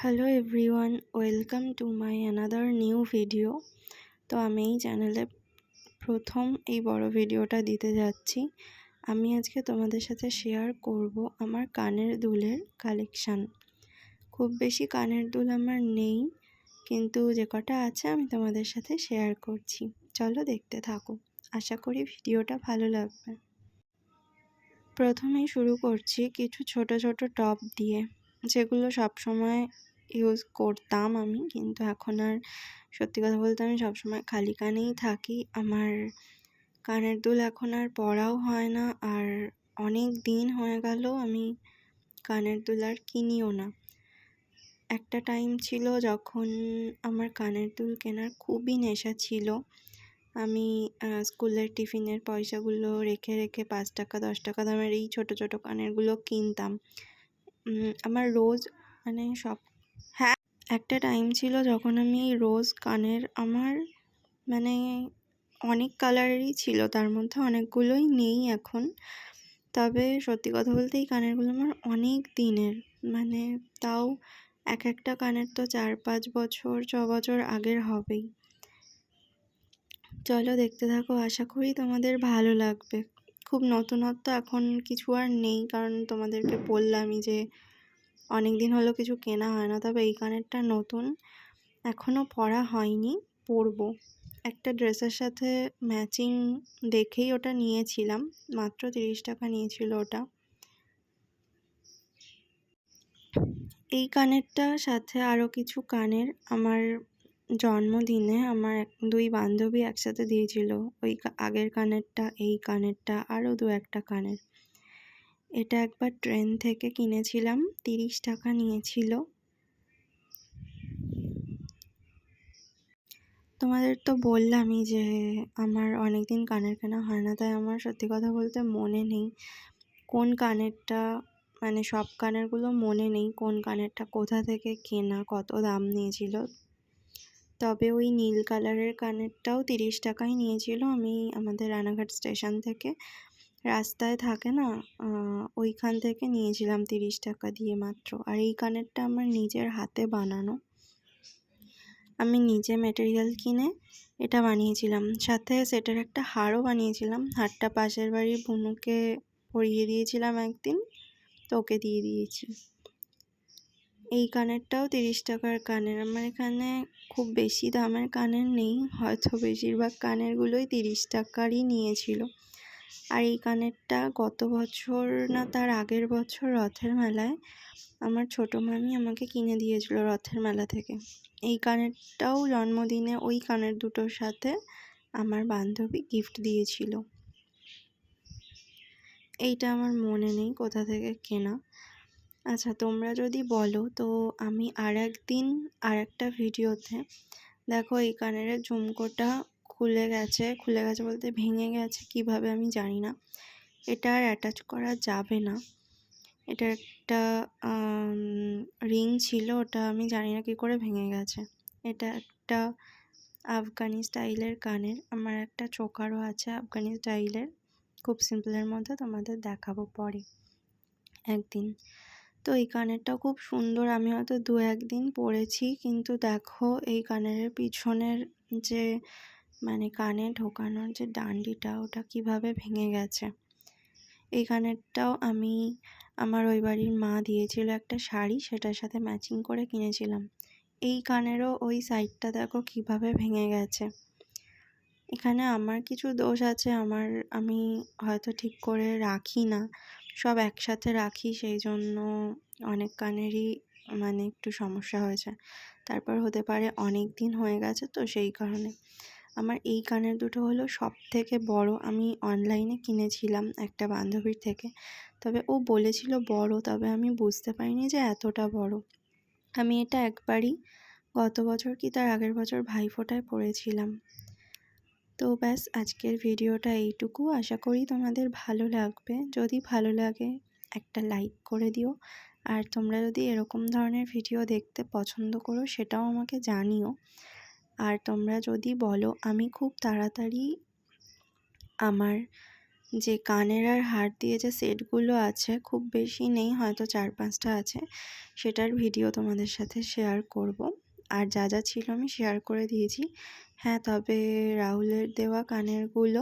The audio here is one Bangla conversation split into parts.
Hello everyone, welcome to my another new video. তো আমি এই চ্যানেলে প্রথম এই বড় ভিডিওটা দিতে যাচ্ছি। আমি আজকে তোমাদের সাথে শেয়ার করব আমার কানের দুলের কালেকশান। খুব বেশি কানের দুল আমার নেই, কিন্তু যে কটা আছে আমি তোমাদের সাথে শেয়ার করছি। চলো দেখতে থাকো, আশা করি ভিডিওটা ভালো লাগবে। প্রথমেই শুরু করছি কিছু ছোট ছোট টপ দিয়ে, যেগুলো সবসময় ইউজ করতাম আমি, কিন্তু এখন আর সত্যি কথা বলতে আমি সবসময় খালি কানেই থাকি। আমার কানের দুল এখন আর পরাও হয় না, আর অনেক দিন হয়ে গেল আমি কানের দুল আর কিনিও না। একটা টাইম ছিল যখন আমার কানের দুল কেনার খুবই নেশা ছিল। আমি স্কুলের টিফিনের পয়সাগুলো রেখে রেখে 5 টাকা 10 টাকা দামের এই ছোট ছোট কানেরগুলো কিনতাম। আমার রোজ সব একটা টাইম ছিল যখন আমি এই রোজ কানের আমার অনেক কালারেরই ছিল, তার মধ্যে অনেকগুলোই নেই এখন। তবে সত্যি কথা বলতে এই কানেরগুলো আমার অনেক দিনের, তাও এক একটা কানের তো 4-5 বছর 6 বছর আগের হবেই। চলো দেখতে থাকো, আশা করি তোমাদের ভালো লাগবে। খুব নতুনত্ব এখন কিছু আর নেই, কারণ তোমাদেরকে বললামই যে অনেক দিন হলো কিছু কেনা হয় না। তবে এই কানেরটা নতুন, এখনও পরা হয়নি, পরবো। একটা ড্রেসের সাথে ম্যাচিং দেখেই ওটা নিয়েছিলাম, মাত্র 30 টাকা নিয়েছিল ওটা। এই কানেরটার সাথে আরও কিছু কানের আমার জন্মদিনে আমার 2 বান্ধবী একসাথে দিয়েছিল। ওই আগের কানেরটা, এই কানেরটা, আরও 2-1টা কানের। এটা একবার ট্রেন থেকে কিনেছিলাম, 30 টাকা নিয়েছিল। তোমাদের তো বললামই যে আমার অনেক দিন কানের কেনা হয় না, তাই আমার সত্যি কথা বলতে মনে নেই কোন কানেরটা, সব কানেরগুলো মনে নেই কোন কানেরটা কোথা থেকে কেনা, কত দাম নিয়েছিল। তবে ওই নীল কালারের কানেরটাও 30 টাকাই নিয়েছিল। আমি আমাদের রানাঘাট স্টেশন থেকে রাস্তায় থাকে না, ওইখান থেকে নিয়েছিলাম 30 টাকা দিয়ে মাত্র। আর এই কানেরটা আমার নিজের হাতে বানানো, আমি নিজে মেটেরিয়াল কিনে এটা বানিয়েছিলাম। সাথে সেটার একটা হারও বানিয়েছিলাম। হারটা পাশের বাড়ির বুনুকে পরিয়ে দিয়েছিলাম একদিন, তো ওকে দিয়ে দিয়েছি। এই কানেরটাও 30 টাকার কানের। আমার এখানে খুব বেশি দামের কানের নেই, হয়তো বেশিরভাগ কানেরগুলোই 30 টাকারই নিয়েছিল। আর এই কানেরটা গত বছর না তার আগের বছর রথের মেলায় আমার ছোটো মামি আমাকে কিনে দিয়েছিল রথের মেলা থেকে। এই কানেরটাও জন্মদিনে ওই কানের দুটোর সাথে আমার বান্ধবী গিফট দিয়েছিল। এইটা আমার মনে নেই কোথা থেকে কেনা। আচ্ছা, তোমরা যদি বলো তো আমি একদিন একটা ভিডিওতে, দেখো এই কানের ঝুমকোটা খুলে গেছে বলতে ভেঙে গেছে, কিভাবে আমি জানি না। এটা আর অ্যাটাচ করা যাবে না। এটা একটা রিং ছিল, ওটা আমি জানি না কী করে ভেঙে গেছে। এটা একটা আফগানি স্টাইলের কানের। আমার একটা চোকারও আছে আফগানি স্টাইলের, খুব সিম্পলের মধ্যে, তোমাদের দেখাবো পরে একদিন। তো এই কানেরটাও খুব সুন্দর, আমি হয়তো 2-1 দিন পরেছি, কিন্তু দেখো এই কানের পিছনের যে কানে ঢোকানোর যে ডান্ডিটা, ওটা কিভাবে ভেঙে গেছে। এই কানেরটাও আমি আমার ওই বাড়ির মা দিয়েছিল একটা শাড়ি, সেটার সাথে ম্যাচিং করে কিনেছিলাম। এই কানেরও ওই সাইডটা দেখো কিভাবে ভেঙে গেছে। এখানে আমার কিছু দোষ আছে, আমি হয়তো ঠিক করে রাখি না, সব একসাথে রাখি, সেই জন্য অনেক কানেরই একটু সমস্যা হয়েছে। তারপর হতে পারে অনেক দিন হয়ে গেছে, তো সেই কারণে। আমার এই কানের দুটো হলো সবথেকে বড়। আমি অনলাইনে কিনেছিলাম একটা বান্ধবীর থেকে, তবে ও বলেছিল বড়, তবে আমি বুঝতে পারিনি যে এতটা বড়। আমি এটা একবারই গত বছর কি তার আগের বছর ভাইফোঁটায় পরেছিলাম। তো ব্যাস, আজকের ভিডিওটা এইটুকু। আশা করি তোমাদের ভালো লাগবে। যদি ভালো লাগে একটা লাইক করে দিও, আর তোমরা যদি এরকম ধরনের ভিডিও দেখতে পছন্দ করো সেটাও আমাকে জানিও। আর তোমরা যদি বলো, আমি খুব তাড়াতাড়ি আমার যে কানের আর হার দিয়ে যে সেটগুলো আছে, খুব বেশি নেই, হয়তো 4-5টা আছে, সেটার ভিডিও তোমাদের সাথে শেয়ার করব। আর যা যা ছিল আমি শেয়ার করে দিয়েছি। হ্যাঁ, তবে রাহুলের দেওয়া কানেরগুলো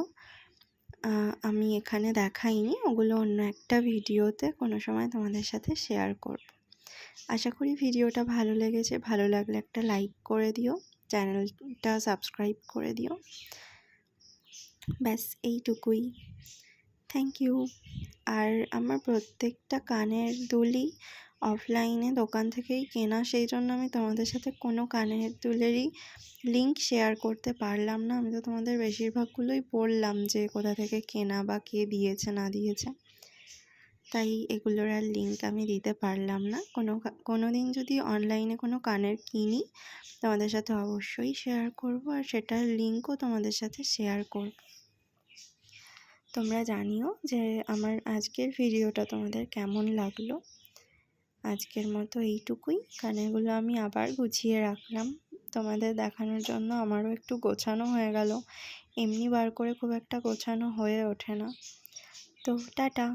আমি এখানে দেখাইনি, ওগুলো অন্য একটা ভিডিওতে কোনো সময় তোমাদের সাথে শেয়ার করব। আশা করি ভিডিওটা ভালো লেগেছে। ভালো লাগলে একটা লাইক করে দিও, চ্যানেলটা সাবস্ক্রাইব করে দিও। ব্যাস এইটুকুই। Thank you. আর আমার প্রত্যেকটা কানের দুলই অফলাইনে দোকান থেকেই কেনা, সেই জন্য আমি তোমাদের সাথে কোনো কানের দুলেরই লিঙ্ক শেয়ার করতে পারলাম না। আমি তো তোমাদের বেশিরভাগগুলোই বললাম যে কোথা থেকে কেনা বা কে দিয়েছে না দিয়েছে, তাই এগুলোর আর লিঙ্ক আমি দিতে পারলাম না। কোনো দিন যদি অনলাইনে কোনো কানের কিনি তোমাদের সাথে অবশ্যই শেয়ার করব, আর সেটার লিঙ্কও তোমাদের সাথে শেয়ার করব। তোমরা জানিও যে আমার আজকের ভিডিওটা তোমাদের কেমন লাগলো। আজকের মতো এইটুকুই। কানেরগুলো আমি আবার গুছিয়ে রাখলাম তোমাদের দেখানোর জন্য, আমারও একটু গোছানো হয়ে গেল। এমনি বার করে খুব একটা গোছানো হয়ে ওঠে না। তো টাটা।